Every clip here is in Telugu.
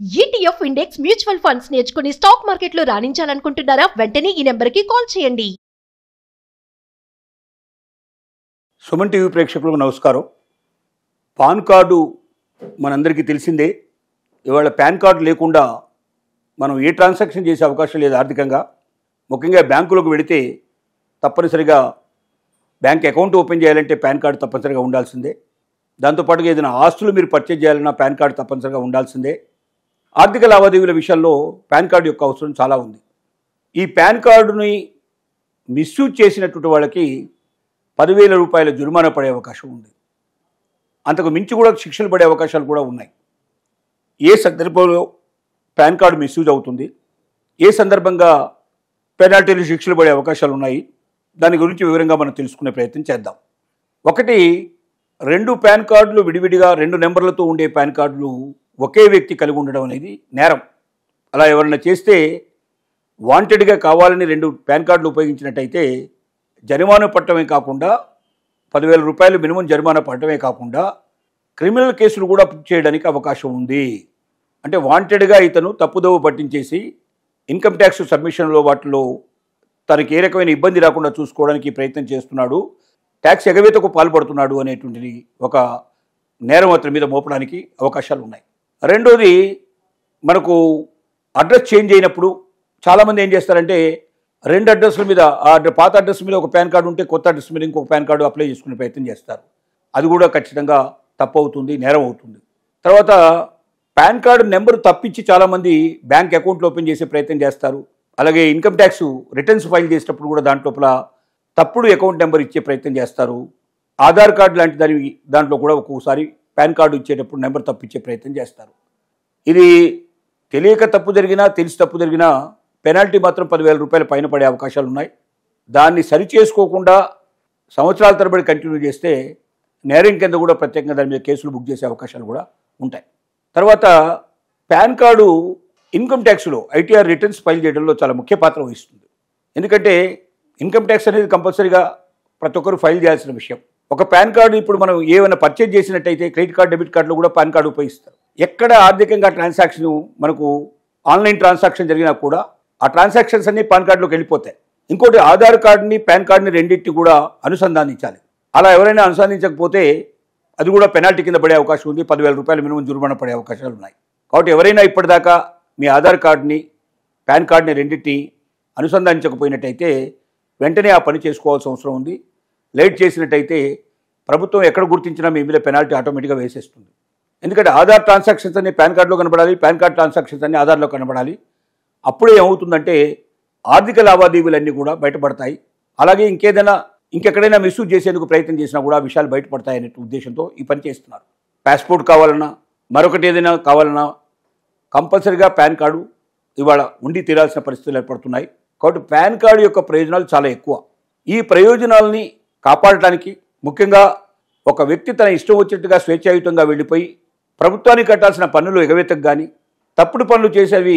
ETF ఇండెక్స్ మ్యూచువల్ ఫండ్స్ నేర్చుకుని స్టాక్ మార్కెట్లో రాణించాలనుకుంటున్నారా? వెంటనే ఈ నెంబర్కి కాల్ చేయండి. సుమన్ టీవీ ప్రేక్షకులకు నమస్కారం. పాన్ కార్డు మనందరికీ తెలిసిందే. ఇవాళ పాన్ కార్డు లేకుండా మనం ఏ ట్రాన్సాక్షన్ చేసే అవకాశం లేదు. ఆర్థికంగా ముఖ్యంగా బ్యాంకులకు వెళితే తప్పనిసరిగా బ్యాంక్ అకౌంట్ ఓపెన్ చేయాలంటే పాన్ కార్డు తప్పనిసరిగా ఉండాల్సిందే. దాంతోపాటుగా ఏదైనా ఆస్తులు మీరు పర్చేజ్ చేయాలన్నా పాన్ కార్డు తప్పనిసరిగా ఉండాల్సిందే. ఆర్థిక లావాదేవీల విషయంలో పాన్ కార్డు యొక్క అవసరం చాలా ఉంది. ఈ పాన్ కార్డుని మిస్యూజ్ చేసినటువంటి వాళ్ళకి 10,000 రూపాయల జుర్మానా పడే అవకాశం ఉంది. అంతకు మించి కూడా శిక్షలు పడే అవకాశాలు కూడా ఉన్నాయి. ఏ సందర్భంలో పాన్ కార్డు మిస్యూజ్ అవుతుంది, ఏ సందర్భంగా పెనాల్టీలు శిక్షలు పడే అవకాశాలు ఉన్నాయి, దాని గురించి వివరంగా మనం తెలుసుకునే ప్రయత్నం చేద్దాం. ఒకటి, 2 పాన్ కార్డులు విడివిడిగా 2 నెంబర్లతో ఉండే పాన్ కార్డులు ఒకే వ్యక్తి కలిగి ఉండడం అనేది నేరం. అలా ఎవరైనా చేస్తే వాంటెడ్గా కావాలని 2 పాన్ కార్డులు ఉపయోగించినట్టయితే జరిమానా పడటమే కాకుండా 10,000 రూపాయలు మినిమం జరిమానా పడటమే కాకుండా క్రిమినల్ కేసులు కూడా బుక్ చేయడానికి అవకాశం ఉంది. అంటే వాంటెడ్గా ఇతను తప్పుదోవ పట్టించేసి ఇన్కమ్ ట్యాక్స్ సబ్మిషన్లో వాటిలో తనకి ఏ రకమైన ఇబ్బంది రాకుండా చూసుకోవడానికి ప్రయత్నం చేస్తున్నాడు, ట్యాక్స్ ఎగవేతకు పాల్పడుతున్నాడు అనేటువంటిది ఒక నేరం అతని మీద మోపడానికి అవకాశాలు ఉన్నాయి. రెండోది, మనకు అడ్రస్ చేంజ్ అయినప్పుడు చాలామంది ఏం చేస్తారంటే 2 అడ్రస్ల మీద, పాత అడ్రస్ మీద ఒక పాన్ కార్డు ఉంటే కొత్త అడ్రస్ మీద ఇంకొక పాన్ కార్డు అప్లై చేసుకునే ప్రయత్నం చేస్తారు. అది కూడా ఖచ్చితంగా తప్పు అవుతుంది, నేరం అవుతుంది. తర్వాత పాన్ కార్డు నెంబర్ తప్పించి చాలామంది బ్యాంక్ అకౌంట్లు ఓపెన్ చేసే ప్రయత్నం చేస్తారు. అలాగే ఇన్కమ్ ట్యాక్స్ రిటర్న్స్ ఫైల్ చేసేటప్పుడు కూడా దాంట్లోపల తప్పుడు అకౌంట్ నెంబర్ ఇచ్చే ప్రయత్నం చేస్తారు. ఆధార్ కార్డు లాంటి దాంట్లో కూడా ఒక్కొక్కసారి పాన్ కార్డు ఇచ్చేటప్పుడు నెంబర్ తప్పించే ప్రయత్నం చేస్తారు. ఇది తెలియక తప్పు జరిగినా తెలిసి తప్పు జరిగినా పెనాల్టీ మాత్రం 10,000 రూపాయల పైన పడే అవకాశాలు ఉన్నాయి. దాన్ని సరిచేసుకోకుండా సంవత్సరాల తరబడి కంటిన్యూ చేస్తే నేరం కింద కూడా ప్రత్యేకంగా దాని మీద కేసులు బుక్ చేసే అవకాశాలు కూడా ఉంటాయి. తర్వాత పాన్ కార్డు ఇన్కమ్ ట్యాక్స్లో ఐటీఆర్ రిటర్న్స్ ఫైల్ చేయడంలో చాలా ముఖ్య పాత్ర వహిస్తుంది. ఎందుకంటే ఇన్కమ్ ట్యాక్స్ అనేది కంపల్సరీగా ప్రతి ఒక్కరు ఫైల్ చేయాల్సిన విషయం. ఒక పాన్ కార్డు ఇప్పుడు మనం ఏమైనా పర్చేజ్ చేసినట్టయితే క్రెడిట్ కార్డు, డెబిట్ కార్డులో కూడా పాన్ కార్డు ఉపయోగిస్తారు. ఎక్కడ ఆర్థికంగా ట్రాన్సాక్షన్ మనకు ఆన్లైన్ ట్రాన్సాక్షన్ జరిగినా కూడా ఆ ట్రాన్సాక్షన్స్ అన్నీ పాన్ కార్డులోకి వెళ్ళిపోతాయి. ఇంకోటి, ఆధార్ కార్డుని పాన్ కార్డుని రెండింటిని కూడా అనుసంధానించాలి. అలా ఎవరైనా అనుసంధానించకపోతే అది కూడా పెనాల్టీ కింద పడే అవకాశం ఉంది. 10,000 రూపాయలు మినిమం జుర్మానా పడే అవకాశాలు ఉన్నాయి. కాబట్టి ఎవరైనా ఇప్పటిదాకా మీ ఆధార్ కార్డుని పాన్ కార్డుని రెండింటిని అనుసంధానించకపోయినట్టయితే వెంటనే ఆ పని చేసుకోవాల్సిన అవసరం ఉంది. లేట్ చేసినట్టయితే ప్రభుత్వం ఎక్కడ గుర్తించినా మీ మీద పెనాల్టీ ఆటోమేటిక్గా వేసేస్తుంది. ఎందుకంటే ఆధార్ ట్రాన్సాక్షన్స్ అన్ని పాన్ కార్డులో కనబడాలి, పాన్ కార్డ్ ట్రాన్సాక్షన్స్ అన్ని ఆధార్లో కనబడాలి. అప్పుడే ఏమవుతుందంటే ఆర్థిక లావాదేవీలన్నీ కూడా బయటపడతాయి. అలాగే ఇంకెక్కడైనా మిస్యూజ్ చేసేందుకు ప్రయత్నం చేసినా కూడా విషయాలు బయటపడతాయనే ఉద్దేశంతో ఈ పని చేస్తున్నారు. పాస్పోర్ట్ కావాలన్నా, మరొకటి ఏదైనా కావాలన్నా కంపల్సరీగా పాన్ కార్డు ఇవాళ ఉండి తీరాల్సిన పరిస్థితులు ఏర్పడుతున్నాయి. కాబట్టి పాన్ కార్డు యొక్క ప్రయోజనాలు చాలా ఎక్కువ. ఈ ప్రయోజనాలని కాపాడటానికి ముఖ్యంగా ఒక వ్యక్తి తన ఇష్టం వచ్చినట్టుగా స్వేచ్ఛాయుతంగా వెళ్ళిపోయి ప్రభుత్వానికి కట్టాల్సిన పన్నులు ఎగవేతకు కానీ, తప్పుడు పనులు చేసేవి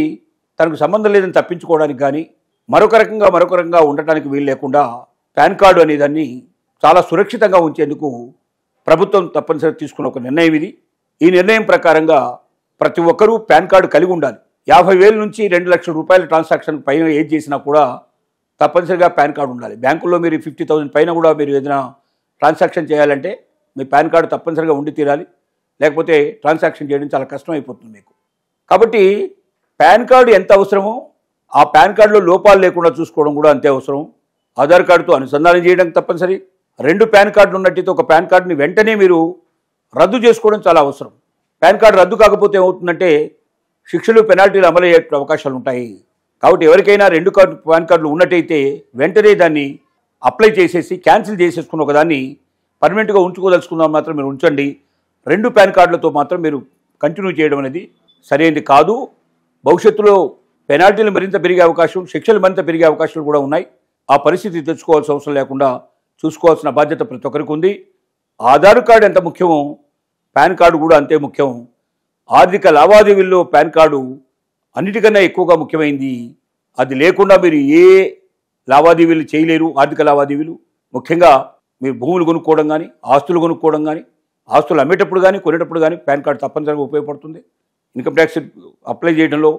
తనకు సంబంధం లేదని తప్పించుకోవడానికి కానీ, మరొక రకంగా ఉండటానికి వీలు లేకుండా పాన్ కార్డు అనేదాన్ని చాలా సురక్షితంగా ఉంచేందుకు ప్రభుత్వం తప్పనిసరిగా తీసుకున్న ఒక నిర్ణయం ఇది. ఈ నిర్ణయం ప్రకారంగా ప్రతి ఒక్కరూ పాన్ కార్డు కలిగి ఉండాలి. 50,000 నుంచి 2 లక్షల రూపాయల ట్రాన్సాక్షన్ పైన ఏది చేసినా కూడా తప్పనిసరిగా పాన్ కార్డు ఉండాలి. బ్యాంకుల్లో మీరు 50,000 పైన కూడా మీరు ఏదైనా ట్రాన్సాక్షన్ చేయాలంటే మీ పాన్ కార్డు తప్పనిసరిగా ఉండి తీరాలి. లేకపోతే ట్రాన్సాక్షన్ చేయడం చాలా కష్టం అయిపోతుంది మీకు. కాబట్టి పాన్ కార్డు ఎంత అవసరమో ఆ పాన్ కార్డులో లోపాలు లేకుండా చూసుకోవడం కూడా అంతే అవసరం. ఆధార్ కార్డుతో అనుసంధానం చేయడం తప్పనిసరి. 2 పాన్ కార్డులు ఉన్నట్టయితే ఒక పాన్ కార్డుని వెంటనే మీరు రద్దు చేసుకోవడం చాలా అవసరం. పాన్ కార్డు రద్దు కాకపోతే ఏమవుతుందంటే శిక్షలు, పెనాల్టీలు అమలయ్యే అవకాశాలు ఉంటాయి. కాబట్టి ఎవరికైనా 2 పాన్ కార్డులు ఉన్నట్టయితే వెంటనే దాన్ని అప్లై చేసేసి క్యాన్సిల్ చేసేసుకుని ఒకదాన్ని పర్మనెంట్గా ఉంచుకోదలుచుకుందాం మాత్రం మీరు ఉంచండి. 2 పాన్ కార్డులతో మాత్రం మీరు కంటిన్యూ చేయడం అనేది సరైనది కాదు. భవిష్యత్తులో పెనాల్టీలు మరింత పెరిగే అవకాశం, శిక్షలు మరింత పెరిగే అవకాశాలు కూడా ఉన్నాయి. ఆ పరిస్థితి తెచ్చుకోవాల్సిన అవసరం లేకుండా చూసుకోవాల్సిన బాధ్యత ప్రతి ఒక్కరికి ఉంది. ఆధార్ కార్డు ఎంత ముఖ్యమో పాన్ కార్డు కూడా అంతే ముఖ్యం. ఆర్థిక లావాదేవీల్లో పాన్ కార్డు అన్నిటికన్నా ఎక్కువగా ముఖ్యమైంది. అది లేకుండా మీరు ఏ లావాదేవీలు చేయలేరు. ఆర్థిక లావాదేవీలు ముఖ్యంగా మీరు భూములు కొనుక్కోవడం కానీ, ఆస్తులు కొనుక్కోవడం కానీ, ఆస్తులు అమ్మేటప్పుడు కానీ కొనేటప్పుడు కానీ పాన్ కార్డు తప్పనిసరిగా ఉపయోగపడుతుంది. ఇన్కమ్ ట్యాక్స్ అప్లై చేయడంలో,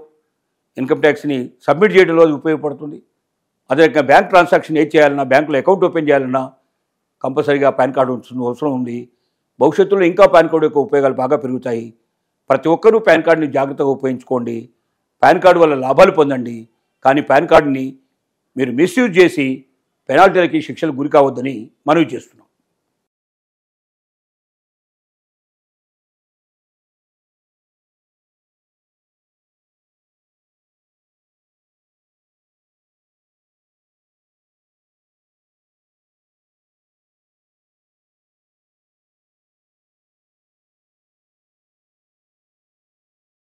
ఇన్కమ్ ట్యాక్స్ని సబ్మిట్ చేయడంలో అది ఉపయోగపడుతుంది. అదే బ్యాంక్ ట్రాన్సాక్షన్ ఏది చేయాలన్నా, బ్యాంకులో అకౌంట్ ఓపెన్ చేయాలన్నా కంపల్సరీగా పాన్ కార్డు అవసరం ఉంది. భవిష్యత్తులో ఇంకా పాన్ కార్డు యొక్క ఉపయోగాలు బాగా పెరుగుతాయి. ప్రతి ఒక్కరూ పాన్ కార్డుని జాగ్రత్తగా ఉపయోగించుకోండి. పాన్ కార్డు వల్ల లాభాలు పొందండి. కానీ పాన్ కార్డుని మీరు మిస్యూజ్ చేసి పెనాల్టీలకి, శిక్షలకు గురి కావద్దని మనవి చేస్తున్నాం.